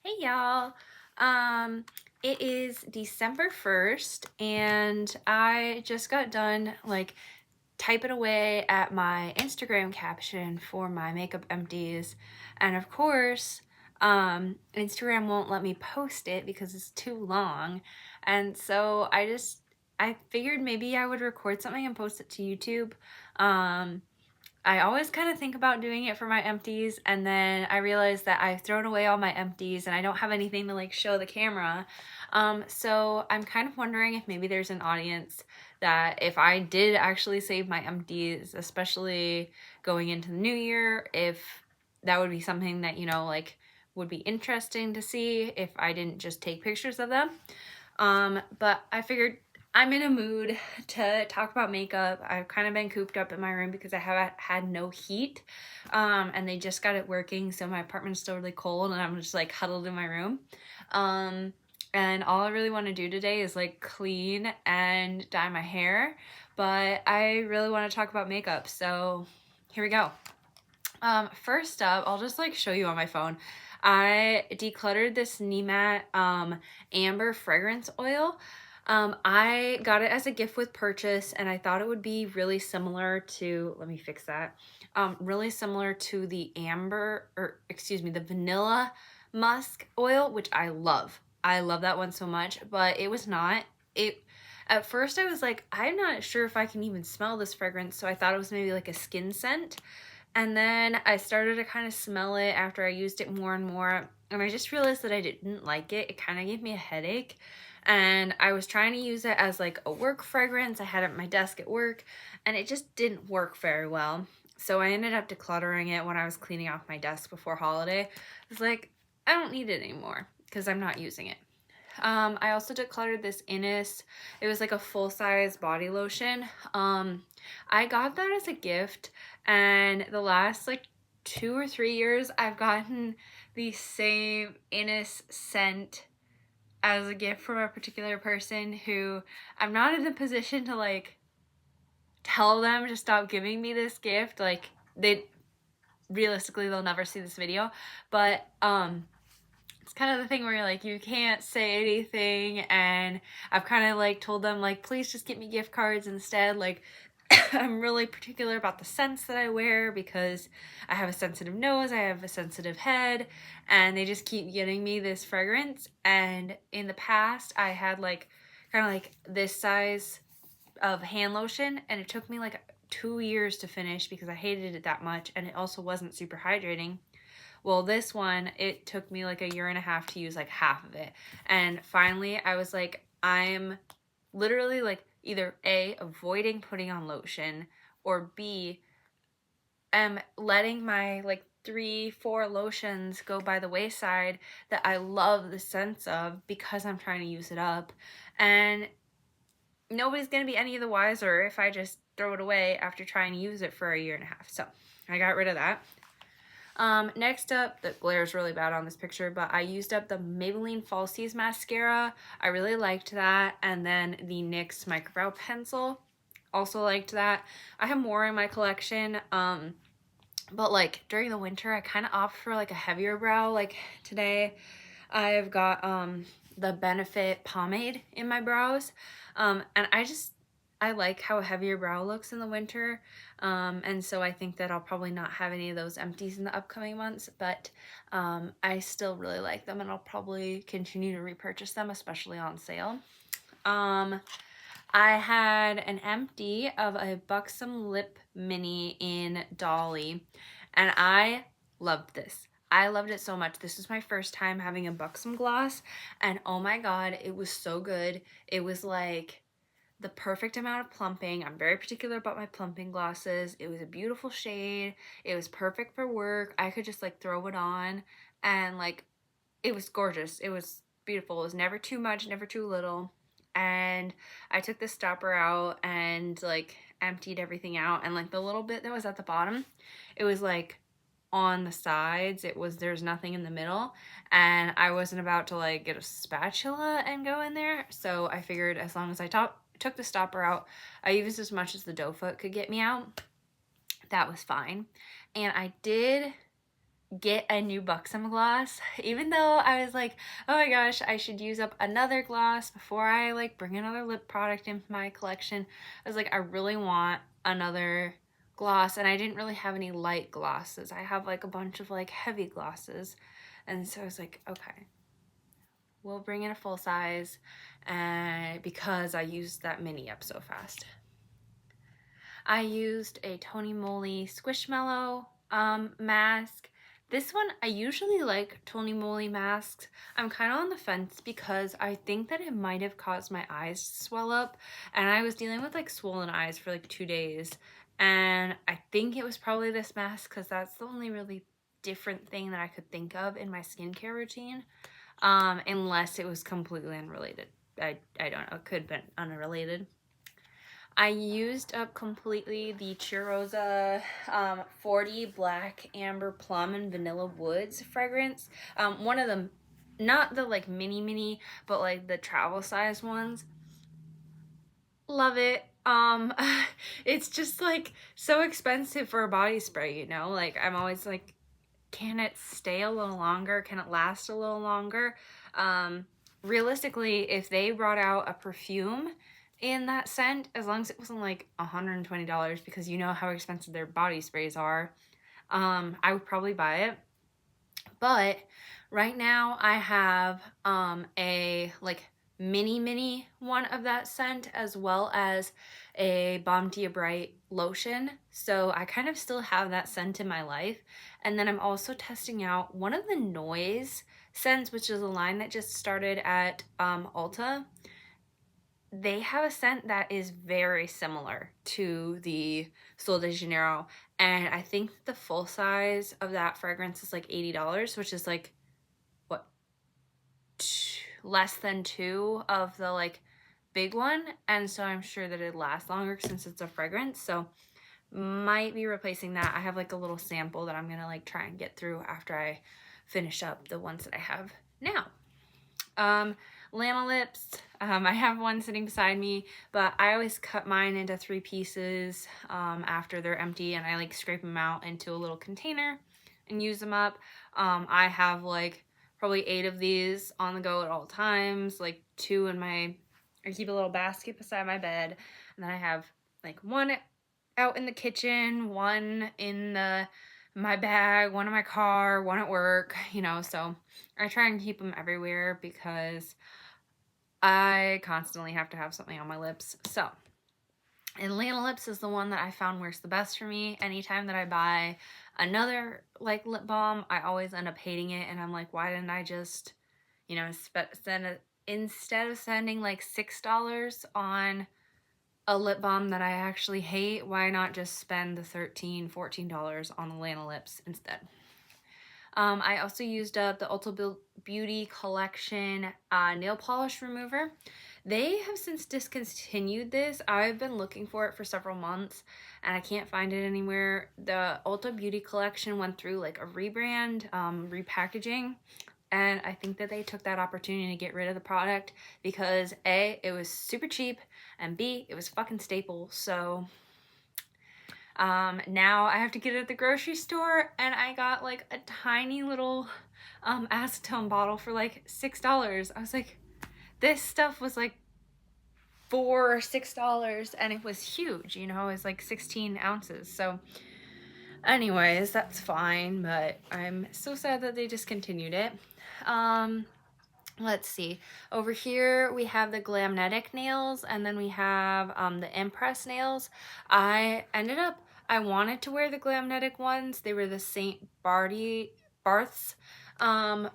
Hey y'all. Um, it is December 1st and I just got done typing away at my Instagram caption for my makeup empties. And of course, Instagram won't let me post it because it's too long. And so I figured maybe I would record something and post it to YouTube. Um, I always kind of think about doing it for my empties, and then I realized that I've thrown away all my empties and I don't have anything to show the camera. So I'm kind of wondering if maybe there's an audience that if I did actually save my empties, especially going into the new year, if that would be something that, would be interesting to see if I didn't just take pictures of them. But I figured I'm in a mood to talk about makeup. I've kind of been cooped up in my room because I have had no heat. And they just got it working, so my apartment's still really cold and I'm just huddled in my room. Um, and all I really want to do today is clean and dye my hair, but I really want to talk about makeup, so here we go. First up, I'll just show you on my phone. I decluttered this Nemat amber fragrance oil. I got it as a gift with purchase and I thought it would be really similar to, let me fix that, really similar to the the vanilla musk oil, which I love. I love that one so much, but it was not. At first I was like, I'm not sure if I can even smell this fragrance, so I thought it was maybe like a skin scent. And then I started to kind of smell it after I used it more and more. And I just realized that I didn't like it. It kind of gave me a headache. And I was trying to use it as a work fragrance. I had it at my desk at work and it just didn't work very well. So I ended up decluttering it when I was cleaning off my desk before holiday. I was like, I don't need it anymore because I'm not using it. I also decluttered this Innis. It was like a full-size body lotion. I got that as a gift, and the last 2 or 3 years I've gotten the same Innis scent as a gift from a particular person who I'm not in the position to tell them to stop giving me this gift. They realistically they'll never see this video, but it's kind of the thing where you can't say anything, and I've kind of told them please just get me gift cards instead. I'm really particular about the scents that I wear because I have a sensitive nose, I have a sensitive head, and they just keep getting me this fragrance. And in the past I had kind of this size of hand lotion, and it took me 2 years to finish because I hated it that much, and it also wasn't super hydrating. Well, this one, it took me a year and a half to use half of it. And finally, I was I'm literally either A, avoiding putting on lotion, or B, am letting my 3, 4 lotions go by the wayside that I love the scents of because I'm trying to use it up. And nobody's going to be any of the wiser if I just throw it away after trying to use it for a year and a half. So I got rid of that. Next up, the glare is really bad on this picture, but I used up the Maybelline Falsies mascara. I really liked that. And then the NYX Microbrow Pencil. Also liked that. I have more in my collection, but during the winter, I kind of opt for a heavier brow. Today, I've got the Benefit pomade in my brows. And I like how a heavier brow looks in the winter, and so I think that I'll probably not have any of those empties in the upcoming months, but I still really like them, and I'll probably continue to repurchase them, especially on sale. I had an empty of a Buxom Lip Mini in Dolly, and I loved this. I loved it so much. This was my first time having a Buxom gloss, and oh my god, it was so good. It was the perfect amount of plumping. I'm very particular about my plumping glosses. It was a beautiful shade. It was perfect for work. I could just throw it on, and it was gorgeous. It was beautiful. It was never too much, never too little. And I took the stopper out and emptied everything out, and the little bit that was at the bottom, it was on the sides. There's nothing in the middle, and I wasn't about to get a spatula and go in there, so I figured as long as I took the stopper out, I used as much as the doe foot could get me out, that was fine. And I did get a new Buxom gloss, even though I was like, oh my gosh, I should use up another gloss before I like bring another lip product into my collection. I was like, I really want another gloss, and I didn't really have any light glosses. I have like a bunch of like heavy glosses, and so I was like, okay, we'll bring in a full size, and because I used that mini up so fast. I used a Tony Moly Squishmallow mask. This one, I usually like Tony Moly masks. I'm kind of on the fence because I think that it might have caused my eyes to swell up, and I was dealing with like swollen eyes for like 2 days, and I think it was probably this mask because that's the only really different thing that I could think of in my skincare routine, unless it was completely unrelated. I don't know, it could have been unrelated. I used up completely the Cheirosa 40 Black Amber Plum and Vanilla Woods fragrance. One of them, not the like mini, but like the travel size ones. Love it. It's just like so expensive for a body spray, you know? Like I'm always like, can it stay a little longer? Can it last a little longer? Realistically, if they brought out a perfume in that scent, as long as it wasn't like $120, because you know how expensive their body sprays are, I would probably buy it. But right now I have a like mini one of that scent, as well as a Balm Dia Bright lotion. So I kind of still have that scent in my life. And then I'm also testing out one of the Noise scents, which is a line that just started at Ulta. They have a scent that is very similar to the Sol de Janeiro, and I think the full size of that fragrance is like $80, which is like what, less than 2 of the like big one, and so I'm sure that it lasts longer since it's a fragrance. So might be replacing that. I have like a little sample that I'm gonna like try and get through after I finish up the ones that I have now. Lama lips, I have one sitting beside me, but I always cut mine into 3 pieces after they're empty, and I like scrape them out into a little container and use them up. I have like probably 8 of these on the go at all times, like 2 in my, I keep a little basket beside my bed, and then I have like 1 out in the kitchen, 1 in my bag, 1 in my car, 1 at work, you know, so I try and keep them everywhere because I constantly have to have something on my lips. So, Atlanta Lips is the one that I found works the best for me. Anytime that I buy another like lip balm, I always end up hating it, and I'm like, why didn't I just, you know, instead of spending like $6 on a lip balm that I actually hate, why not just spend the $13, $14 on the Lana Lips instead? I also used up the Ulta Beauty Collection nail polish remover. They have since discontinued this. I've been looking for it for several months and I can't find it anywhere. The Ulta Beauty Collection went through like a rebrand, repackaging, and I think that they took that opportunity to get rid of the product because A, it was super cheap, and B, it was fucking staple. So now I have to get it at the grocery store, and I got like a tiny little acetone bottle for like $6. I was like, this stuff was like $4 or $6, and it was huge, you know, it was like 16 ounces. So anyways, that's fine, but I'm so sad that they discontinued it. Let's see. Over here we have the Glamnetic nails, and then we have the Impress nails. I wanted to wear the Glamnetic ones. They were the St. Barth's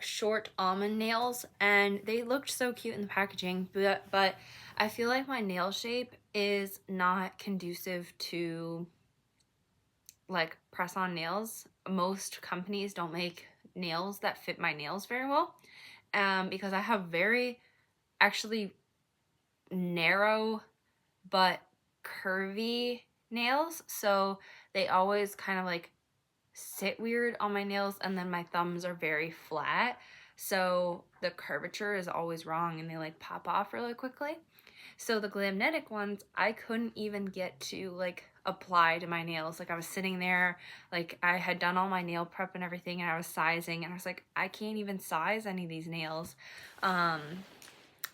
short almond nails, and they looked so cute in the packaging, but I feel like my nail shape is not conducive to like press-on nails. Most companies don't make nails that fit my nails very well, because I have very actually narrow but curvy nails, so they always kind of like sit weird on my nails, and then my thumbs are very flat, so the curvature is always wrong and they like pop off really quickly. So the Glamnetic ones, I couldn't even get to like apply to my nails. Like I was sitting there, like I had done all my nail prep and everything, and I was sizing, and I was like, I can't even size any of these nails.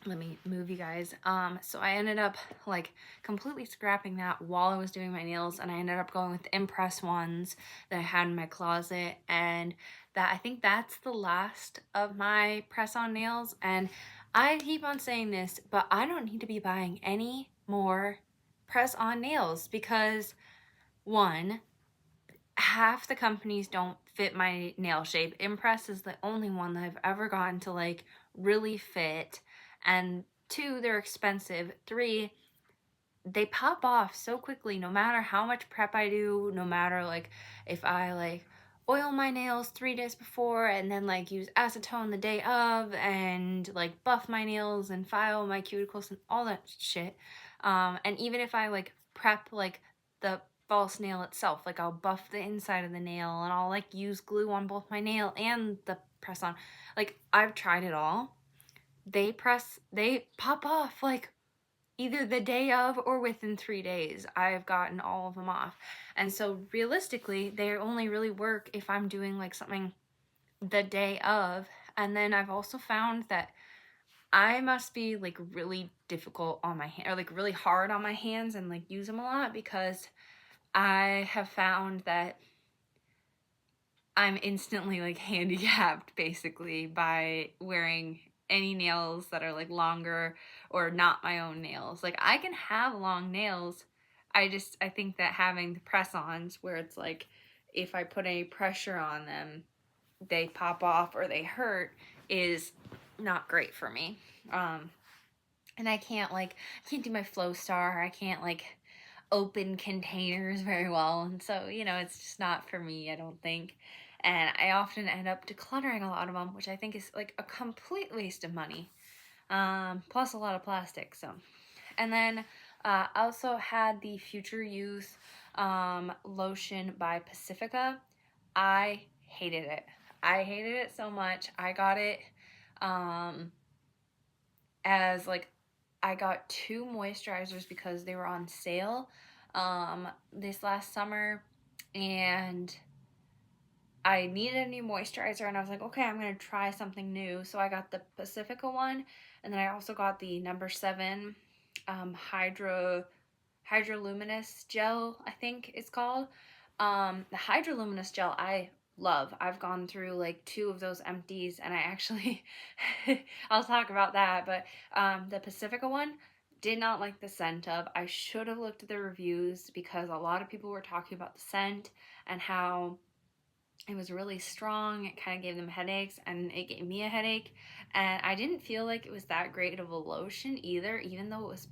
Let me move you guys. So I ended up like completely scrapping that while I was doing my nails, and I ended up going with the Impress ones that I had in my closet, and that I think that's the last of my press-on nails. And I keep on saying this, but I don't need to be buying any more press-on nails because one, half the companies don't fit my nail shape. Impress is the only one that I've ever gotten to like really fit. And two, they're expensive. Three, they pop off so quickly no matter how much prep I do, no matter like if I like oil my nails 3 days before and then like use acetone the day of and like buff my nails and file my cuticles and all that shit. And even if I like prep like the false nail itself, like I'll buff the inside of the nail and I'll like use glue on both my nail and the press on. Like I've tried it all. They pop off like either the day of or within 3 days. I've gotten all of them off. And so realistically, they only really work if I'm doing like something the day of. And then I've also found that I must be like really difficult on my hand, or like really hard on my hands and like use them a lot, because I have found that I'm instantly like handicapped basically by wearing any nails that are like longer or not my own nails. Like I can have long nails. I think that having the press-ons where it's like if I put any pressure on them, they pop off or they hurt is not great for me. And I can't do my Flow Star. I can't like open containers very well, and so it's just not for me, I don't think. And I often end up decluttering a lot of them, which I think is like a complete waste of money, plus a lot of plastic. So, and then I also had the Future Youth lotion by Pacifica. I hated it. I hated it so much. I got it as like I got 2 moisturizers because they were on sale this last summer, and I needed a new moisturizer, and I was like, okay, I'm gonna try something new. So I got the Pacifica one, and then I also got the number 7 Hydroluminous gel, I think it's called. The Hydroluminous gel I love. I've gone through like 2 of those empties, and I actually I'll talk about that. But the Pacifica one, did not like the scent of. I should have looked at the reviews because a lot of people were talking about the scent and how it was really strong. It kind of gave them headaches, and it gave me a headache. And I didn't feel like it was that great of a lotion either, even though it was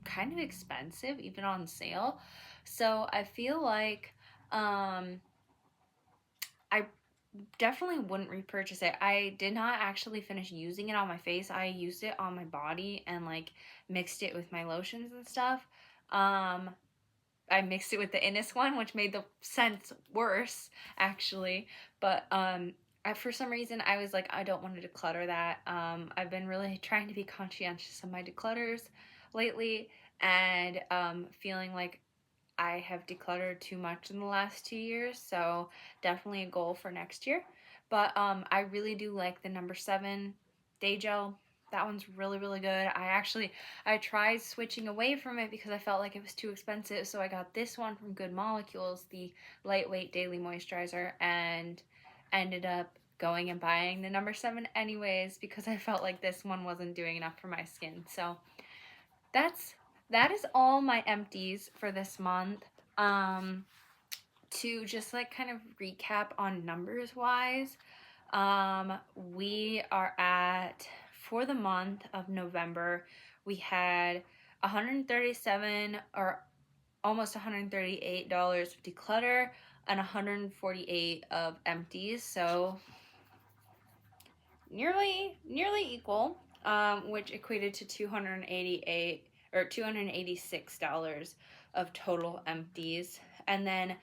kind of expensive, even on sale. So I feel like I definitely wouldn't repurchase it. I did not actually finish using it on my face. I used it on my body and like mixed it with my lotions and stuff. I mixed it with the Innis one, which made the scent worse actually. But for some reason I was like, I don't want to declutter that. I've been really trying to be conscientious of my declutters lately, and feeling like I have decluttered too much in the last 2 years, so definitely a goal for next year. But I really do like the number 7 Day Gel. That one's really, really good. I tried switching away from it because I felt like it was too expensive, so I got this one from Good Molecules, the lightweight daily moisturizer, and ended up going and buying the number 7 anyways because I felt like this one wasn't doing enough for my skin. So that is all my empties for this month. To just like kind of recap on numbers wise, we are at, for the month of November, we had 137 or almost $138 of declutter and 148 of empties, so nearly equal, which equated to $286 of total empties. And then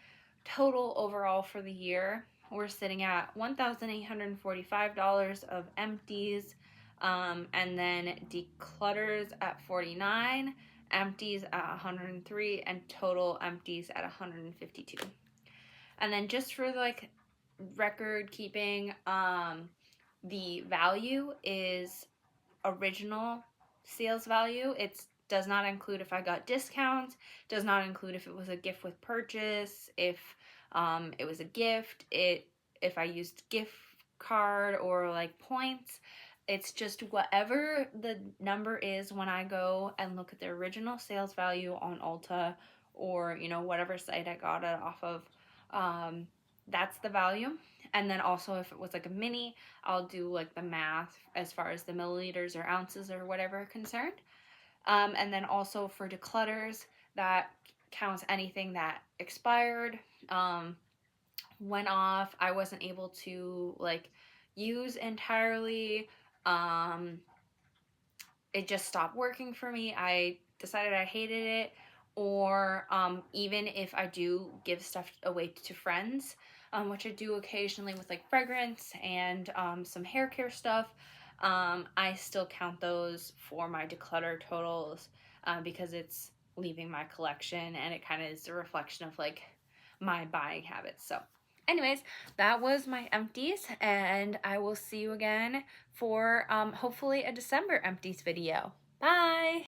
total overall for the year, we're sitting at $1,845 of empties, and then declutters at $49, empties at 103, and total empties at 152. And then just for like record keeping, the value is original sales value. It does not include if I got discounts, does not include if it was a gift with purchase, if it was a gift, if I used gift card or like points. It's just whatever the number is when I go and look at the original sales value on Ulta, or whatever site I got it off of. That's the value. And then also if it was like a mini, I'll do like the math as far as the milliliters or ounces or whatever concerned. And then also for declutters, that counts anything that expired, went off, I wasn't able to like use entirely, it just stopped working for me, I decided I hated it, or even if I do give stuff away to friends, which I do occasionally with like fragrance and some hair care stuff, I still count those for my declutter totals, because it's leaving my collection and it kind of is a reflection of like my buying habits. So anyways, that was my empties, and I will see you again for hopefully a December empties video. Bye!